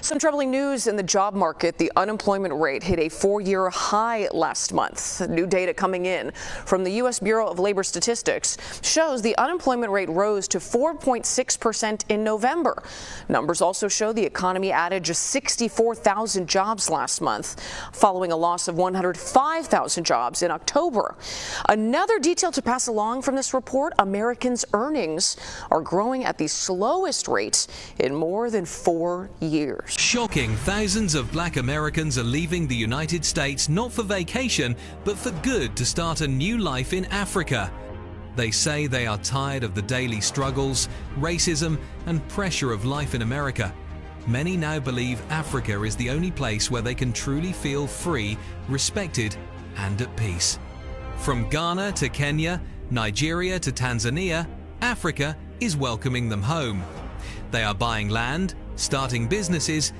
Some troubling news in the job market. The unemployment rate hit a four-year high last month. New data coming in from the U.S. Bureau of Labor Statistics shows the unemployment rate rose to 4.6% in November. Numbers also show the economy added just 64,000 jobs last month, following a loss of 105,000 jobs in October. Another detail to pass along from this report: Americans' earnings are growing at the slowest rate in more than 4 years. Shocking, thousands of black Americans are leaving the United States not for vacation, but for good to start a new life in Africa. They say they are tired of the daily struggles, racism, and pressure of life in America. Many now believe Africa is the only place where they can truly feel free, respected, and at peace. From Ghana to Kenya, Nigeria to Tanzania, Africa is welcoming them home. They are buying land, starting businesses.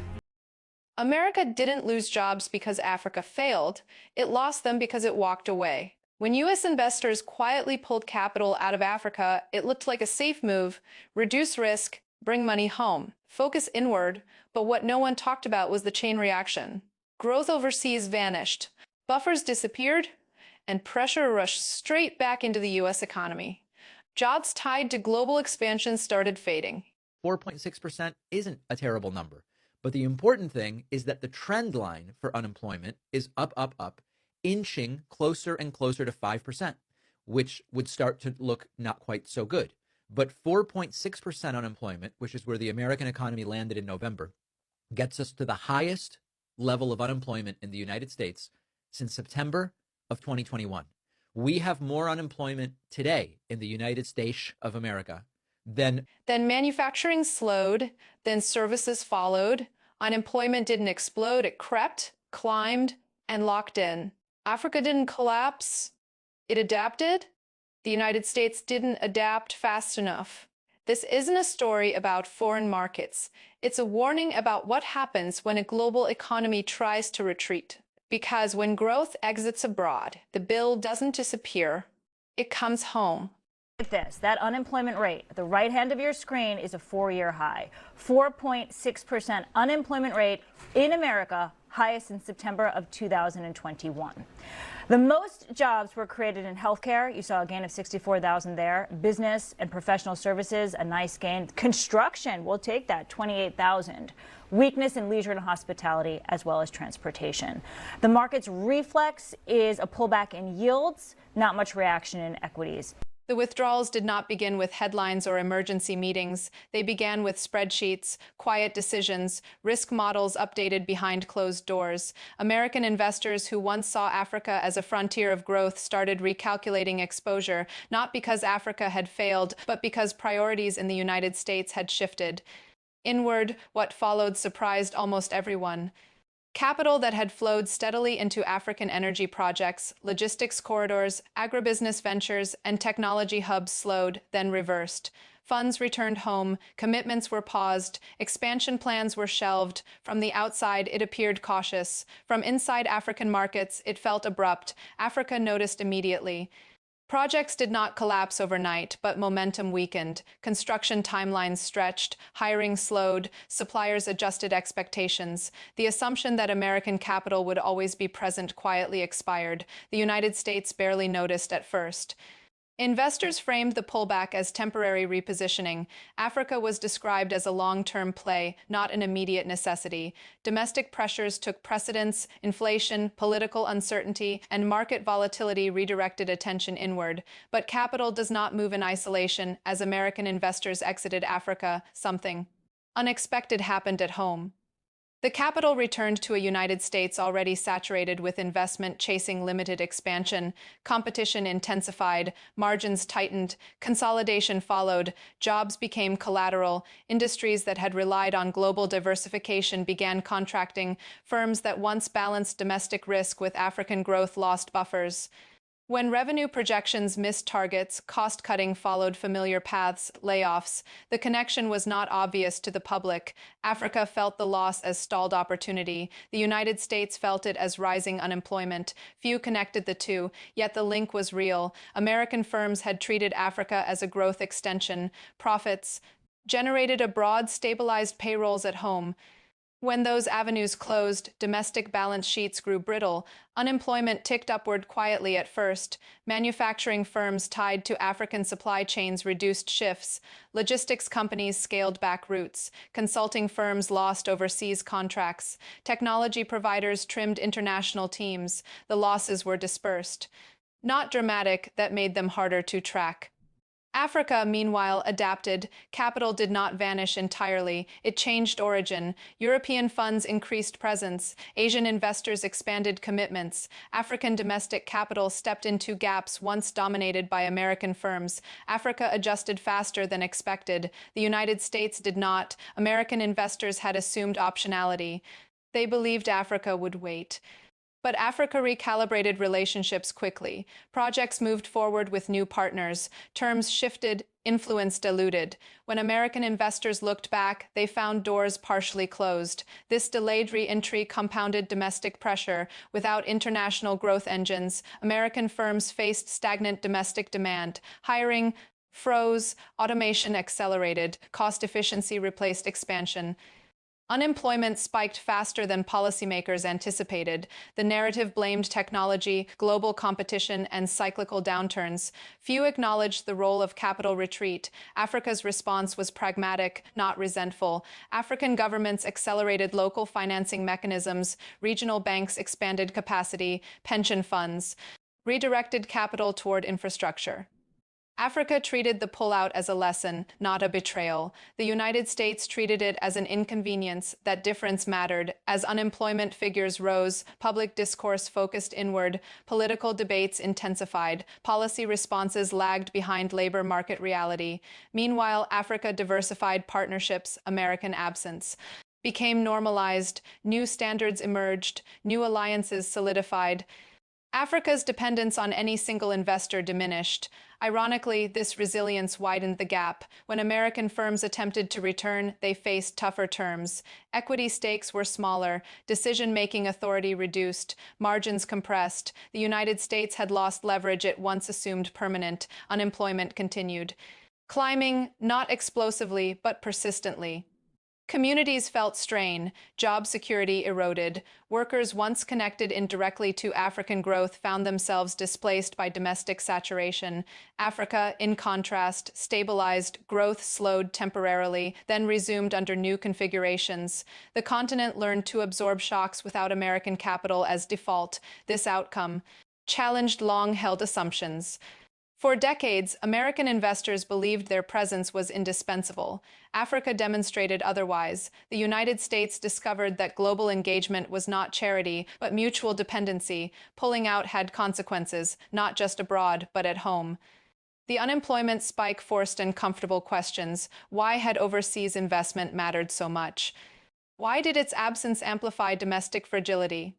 America didn't lose jobs because Africa failed. It lost them because it walked away. When U.S. investors quietly pulled capital out of Africa, it looked like a safe move: reduce risk, bring money home, focus inward. But what no one talked about was the chain reaction. Growth overseas vanished, buffers disappeared, and pressure rushed straight back into the U.S. economy. Jobs tied to global expansion started fading. 4.6% isn't a terrible number, but the important thing is that the trend line for unemployment is up, up, up, inching closer and closer to 5%, which would start to look not quite so good. But 4.6% unemployment, which is where the American economy landed in November, gets us to the highest level of unemployment in the United States since September of 2021. We have more unemployment today in the United States of America Then manufacturing slowed, then services followed. Unemployment didn't explode, it crept, climbed, and locked in. Africa didn't collapse, it adapted. The United States didn't adapt fast enough. This isn't a story about foreign markets. It's a warning about what happens when a global economy tries to retreat. Because when growth exits abroad, the bill doesn't disappear, it comes home. At this, that unemployment rate at the right hand of your screen is a four-year high. 4.6% unemployment rate in America, highest in September of 2021. The most jobs were created in healthcare. You saw a gain of 64,000 there. Business and professional services, a nice gain. Construction, we'll take that, 28,000. Weakness in leisure and hospitality, as well as transportation. The market's reflex is a pullback in yields, not much reaction in equities. The withdrawals did not begin with headlines or emergency meetings. They began with spreadsheets, quiet decisions, risk models updated behind closed doors. American investors who once saw Africa as a frontier of growth started recalculating exposure, not because Africa had failed, but because priorities in the United States had shifted. Inward, what followed surprised almost everyone. Capital that had flowed steadily into African energy projects, logistics corridors, agribusiness ventures, and technology hubs slowed, then reversed. Funds returned home, commitments were paused, expansion plans were shelved. From the outside, it appeared cautious. From inside African markets, it felt abrupt. Africa noticed immediately. Projects did not collapse overnight, but momentum weakened. Construction timelines stretched, hiring slowed, suppliers adjusted expectations. The assumption that American capital would always be present quietly expired. The United States barely noticed at first. Investors framed the pullback as temporary repositioning. Africa was described as a long-term play, not an immediate necessity. Domestic pressures took precedence, inflation, political uncertainty, and market volatility redirected attention inward. But capital does not move in isolation. As American investors exited Africa, something unexpected happened at home. The capital returned to a United States already saturated with investment chasing limited expansion. Competition intensified, margins tightened, consolidation followed, jobs became collateral, industries that had relied on global diversification began contracting, firms that once balanced domestic risk with African growth lost buffers. When revenue projections missed targets, cost-cutting followed familiar paths, layoffs. The connection was not obvious to the public. Africa felt the loss as stalled opportunity. The United States felt it as rising unemployment. Few connected the two, yet the link was real. American firms had treated Africa as a growth extension. Profits generated abroad stabilized payrolls at home. When those avenues closed, domestic balance sheets grew brittle. Unemployment ticked upward quietly at first. Manufacturing firms tied to African supply chains reduced shifts. Logistics companies scaled back routes. Consulting firms lost overseas contracts. Technology providers trimmed international teams. The losses were dispersed. Not dramatic, that made them harder to track. Africa, meanwhile, adapted. Capital did not vanish entirely. It changed origin. European funds increased presence. Asian investors expanded commitments. African domestic capital stepped into gaps once dominated by American firms. Africa adjusted faster than expected. The United States did not. American investors had assumed optionality. They believed Africa would wait. But Africa recalibrated relationships quickly. Projects moved forward with new partners. Terms shifted, influence diluted. When American investors looked back, they found doors partially closed. This delayed re-entry compounded domestic pressure. Without international growth engines, American firms faced stagnant domestic demand. Hiring froze, automation accelerated, cost efficiency replaced expansion. Unemployment spiked faster than policymakers anticipated. The narrative blamed technology, global competition, and cyclical downturns. Few acknowledged the role of capital retreat. Africa's response was pragmatic, not resentful. African governments accelerated local financing mechanisms. Regional banks expanded capacity. Pension funds redirected capital toward infrastructure. Africa treated the pullout as a lesson, not a betrayal. The United States treated it as an inconvenience. That difference mattered. As unemployment figures rose, public discourse focused inward, political debates intensified, policy responses lagged behind labor market reality. Meanwhile, Africa diversified partnerships, American absence became normalized, new standards emerged, new alliances solidified. Africa's dependence on any single investor diminished. Ironically, this resilience widened the gap. When American firms attempted to return, they faced tougher terms. Equity stakes were smaller, decision-making authority reduced, margins compressed. The United States had lost leverage it once assumed permanent. Unemployment continued, climbing not explosively but persistently. Communities felt strain, job security eroded. Workers once connected indirectly to African growth found themselves displaced by domestic saturation. Africa, in contrast, stabilized, growth slowed temporarily, then resumed under new configurations. The continent learned to absorb shocks without American capital as default. This outcome challenged long-held assumptions. For decades, American investors believed their presence was indispensable. Africa demonstrated otherwise. The United States discovered that global engagement was not charity, but mutual dependency. Pulling out had consequences, not just abroad, but at home. The unemployment spike forced uncomfortable questions. Why had overseas investment mattered so much? Why did its absence amplify domestic fragility?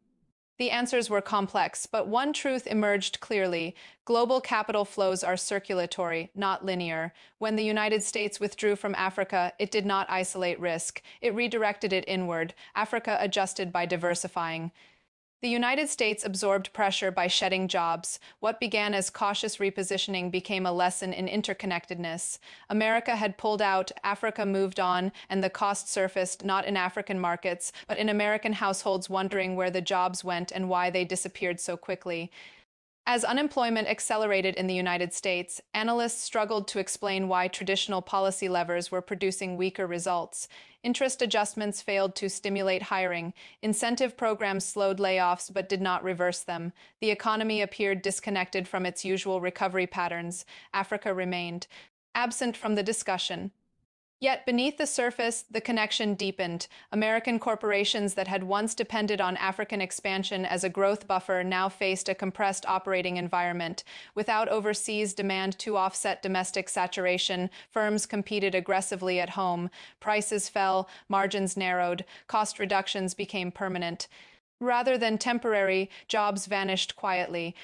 The answers were complex, but one truth emerged clearly. Global capital flows are circulatory, not linear. When the United States withdrew from Africa, it did not isolate risk. It redirected it inward. Africa adjusted by diversifying. The United States absorbed pressure by shedding jobs. What began as cautious repositioning became a lesson in interconnectedness. America had pulled out, Africa moved on, and the cost surfaced not in African markets, but in American households wondering where the jobs went and why they disappeared so quickly. As unemployment accelerated in the United States, analysts struggled to explain why traditional policy levers were producing weaker results. Interest adjustments failed to stimulate hiring. Incentive programs slowed layoffs but did not reverse them. The economy appeared disconnected from its usual recovery patterns. Africa remained absent from the discussion. Yet beneath the surface, the connection deepened. American corporations that had once depended on African expansion as a growth buffer now faced a compressed operating environment. Without overseas demand to offset domestic saturation, firms competed aggressively at home. Prices fell, margins narrowed, cost reductions became permanent. Rather than temporary, jobs vanished quietly.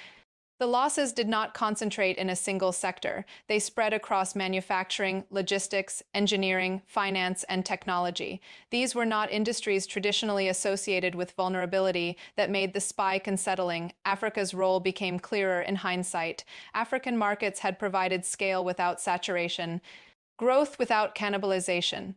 The losses did not concentrate in a single sector. They spread across manufacturing, logistics, engineering, finance, and technology. These were not industries traditionally associated with vulnerability that made the spike unsettling. Africa's role became clearer in hindsight. African markets had provided scale without saturation, growth without cannibalization.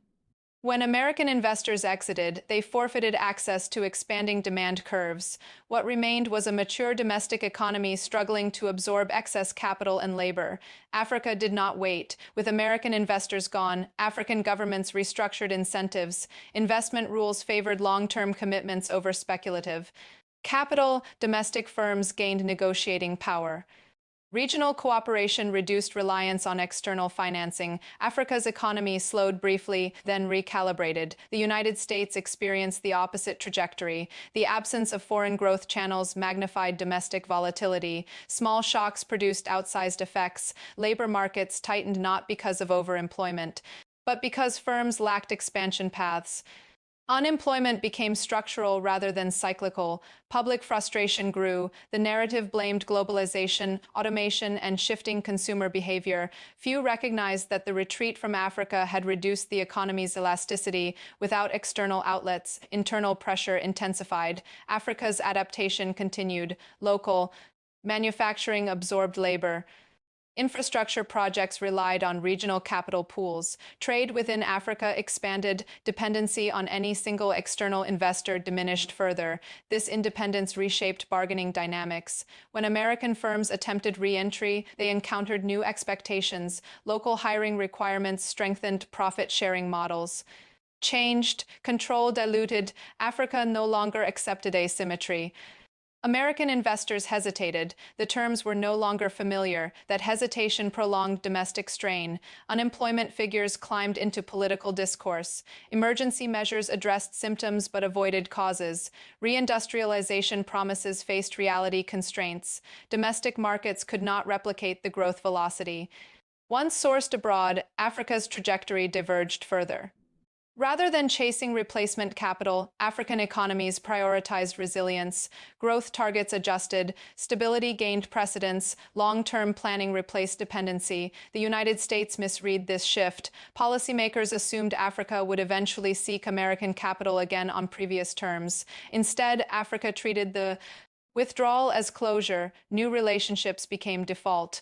When American investors exited, they forfeited access to expanding demand curves. What remained was a mature domestic economy struggling to absorb excess capital and labor. Africa did not wait. With American investors gone, African governments restructured incentives. Investment rules favored long-term commitments over speculative. Capital, domestic firms gained negotiating power. Regional cooperation reduced reliance on external financing. Africa's economy slowed briefly, then recalibrated. The United States experienced the opposite trajectory. The absence of foreign growth channels magnified domestic volatility. Small shocks produced outsized effects. Labor markets tightened not because of overemployment, but because firms lacked expansion paths. Unemployment became structural rather than cyclical. Public frustration grew. The narrative blamed globalization, automation, and shifting consumer behavior. Few recognized that the retreat from Africa had reduced the economy's elasticity. Without external outlets, internal pressure intensified. Africa's adaptation continued. Local manufacturing absorbed labor. Infrastructure projects relied on regional capital pools. Trade within Africa expanded. Dependency on any single external investor diminished further. This independence reshaped bargaining dynamics. When American firms attempted re-entry, they encountered new expectations. Local hiring requirements strengthened profit-sharing models. Changed, control diluted. Africa no longer accepted asymmetry. American investors hesitated. The terms were no longer familiar. That hesitation prolonged domestic strain. Unemployment figures climbed into political discourse. Emergency measures addressed symptoms but avoided causes. Reindustrialization promises faced reality constraints. Domestic markets could not replicate the growth velocity. Once sourced abroad, Africa's trajectory diverged further. Rather than chasing replacement capital, African economies prioritized resilience. Growth targets adjusted. Stability gained precedence. Long-term planning replaced dependency. The United States misread this shift. Policymakers assumed Africa would eventually seek American capital again on previous terms. Instead, Africa treated the withdrawal as closure. New relationships became default.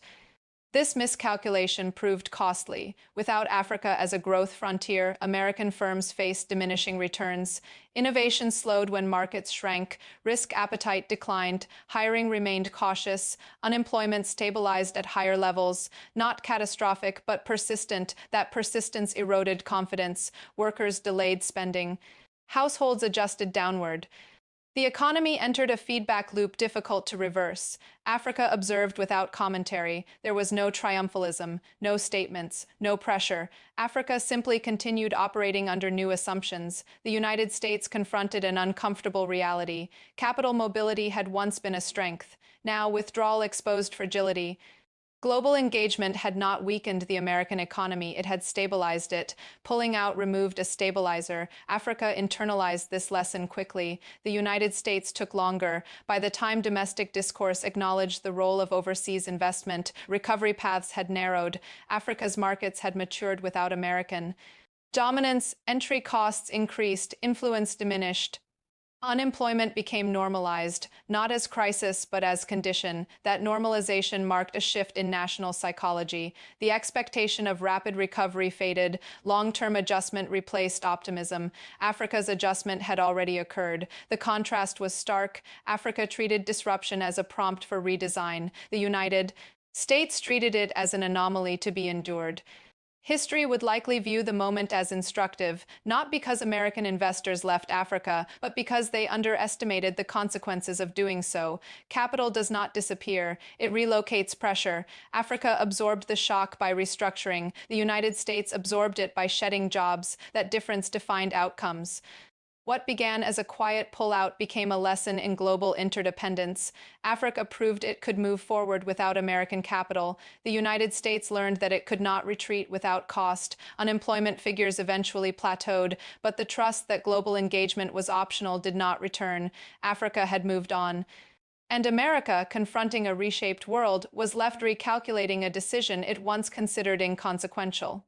This miscalculation proved costly. Without Africa as a growth frontier, American firms faced diminishing returns. Innovation slowed when markets shrank. Risk appetite declined. Hiring remained cautious. Unemployment stabilized at higher levels. Not catastrophic, but persistent. That persistence eroded confidence. Workers delayed spending. Households adjusted downward. The economy entered a feedback loop difficult to reverse. Africa observed without commentary. There was no triumphalism, no statements, no pressure. Africa simply continued operating under new assumptions. The United States confronted an uncomfortable reality. Capital mobility had once been a strength. Now withdrawal exposed fragility. Global engagement had not weakened the American economy, it had stabilized it. Pulling out removed a stabilizer. Africa internalized this lesson quickly. The United States took longer. By the time domestic discourse acknowledged the role of overseas investment, recovery paths had narrowed. Africa's markets had matured without American dominance. Entry costs increased, influence diminished. Unemployment became normalized, not as crisis but as condition. That normalization marked a shift in national psychology. The expectation of rapid recovery faded. Long-term adjustment replaced optimism. Africa's adjustment had already occurred. The contrast was stark. Africa treated disruption as a prompt for redesign. The United States treated it as an anomaly to be endured. History would likely view the moment as instructive, not because American investors left Africa, but because they underestimated the consequences of doing so. Capital does not disappear, it relocates pressure. Africa absorbed the shock by restructuring. The United States absorbed it by shedding jobs. That difference defined outcomes. What began as a quiet pullout became a lesson in global interdependence. Africa proved it could move forward without American capital. The United States learned that it could not retreat without cost. Unemployment figures eventually plateaued, but the trust that global engagement was optional did not return. Africa had moved on. And America, confronting a reshaped world, was left recalculating a decision it once considered inconsequential.